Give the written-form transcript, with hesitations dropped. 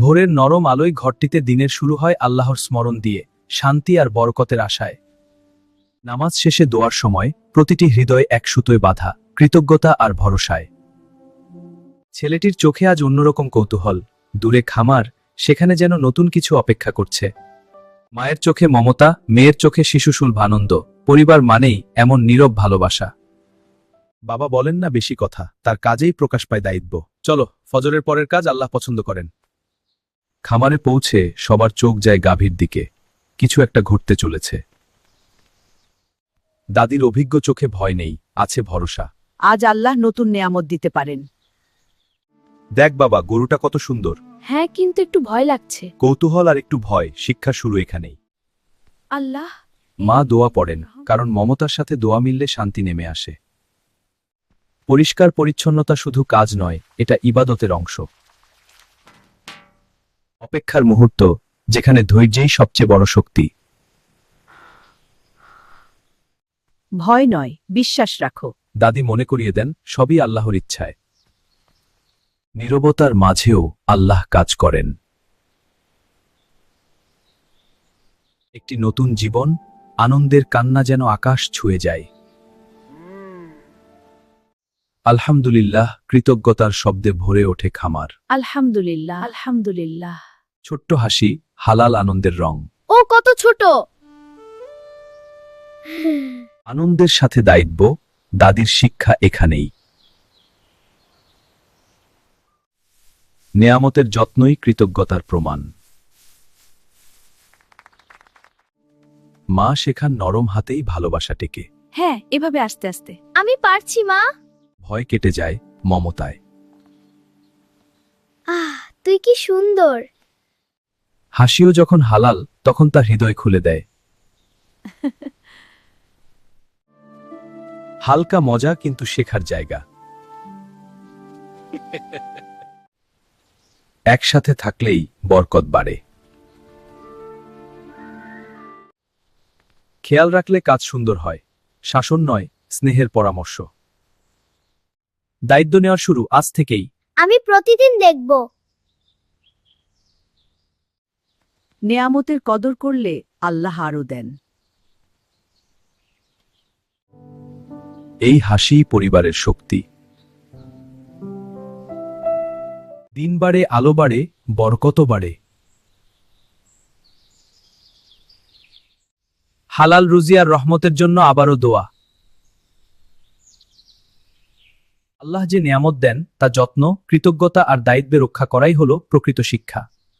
ভোরের নরম আলোয় ঘরটিতে দিনের শুরু হয় আল্লাহর স্মরণ দিয়ে, শান্তি আর বরকতের আশায়। নামাজ শেষে দোয়ার সময় প্রতিটি হৃদয় এক সুতোয় বাঁধা, কৃতজ্ঞতা আর ভরসায়। ছেলেটির চোখে আজ অন্যরকম কৌতূহল, দূরে খামার, সেখানে যেন নতুন কিছু অপেক্ষা করছে। মায়ের চোখে মমতা, মেয়ের চোখে শিশুসুলভ আনন্দ, পরিবার মানেই এমন নীরব ভালোবাসা। বাবা বলেন না বেশি কথা, তার কাজেই প্রকাশ পায় দায়িত্ব। চলো, ফজরের পরের কাজ আল্লাহ পছন্দ করেন। খামারে পৌঁছে সবার চোখ যায় গাভীর দিকে, কিছু একটা ঘটতে চলেছে। দাদির অভিজ্ঞ চোখে ভয় নেই, আছে ভরসা। আজ আল্লাহ নতুন নেয়ামত দিতে পারেন। দেখ বাবা, গরুটা কত সুন্দর। হ্যাঁ, কিন্তু একটু ভয় লাগছে। কৌতূহল আর একটু ভয়, শিক্ষা শুরু এখানেই। আল্লাহ। মা দোয়া পড়েন, কারণ মমতার সাথে দোয়া মিললে শান্তি নেমে আসে। পরিষ্কার পরিচ্ছন্নতা শুধু কাজ নয়, এটা ইবাদতের অংশ। অপেক্ষার মুহূর্ত, যেখানে ধৈর্যই সবচেয়ে বড় শক্তি। ভয় নয়, বিশ্বাস রাখো। দাদি মনে করিয়ে দেন, সবই আল্লাহর ইচ্ছায়। নীরবতার মাঝেও আল্লাহ কাজ করেন। একটি নতুন জীবন, আনন্দের কান্না যেন আকাশ ছুঁয়ে যায়। আলহামদুলিল্লাহ, কৃতজ্ঞতার শব্দে ভরে ওঠে খামার। আলহামদুলিল্লাহ, আলহামদুলিল্লাহ। ছোট্ট হাসি, হালাল আনন্দের রং। ও কত ছোট! আনন্দের সাথে দায়িত্ব, দাদির শিক্ষা এখানেই। নেয়ামতের যত্নই কৃতজ্ঞতার প্রমাণ। মা শেখান নরম হাতেই ভালোবাসা টেকে। হ্যাঁ, এভাবে আস্তে আস্তে। আমি পারছি মা। ভয় কেটে যায় মমতায়। তুই কি সুন্দর! হাসিও যখন হালাল, তখন তার হৃদয় খুলে দেয়। হালকা মজা, কিন্তু শেখার জায়গা। একসাথে থাকলেই বরকত বাড়ে। খেয়াল রাখলে কাজ সুন্দর হয়। শাসন নয়, স্নেহের পরামর্শ। দায়িত্ব নেওয়ার শুরু আজ থেকেই। আমি প্রতিদিন দেখব। নেয়ামতের কদর করলে আল্লাহ আরও দেন। এই হাসিই পরিবারের শক্তি। দিন বাড়ে, আলো বাড়ে, বরকত বাড়ে। হালাল রুজি আর রহমতের জন্য আবারও দোয়া। আল্লাহ যে নিয়ামত দেন, তা যত্ন, কৃতজ্ঞতা আর দায়িত্বে রক্ষা করাই হলো প্রকৃত শিক্ষা।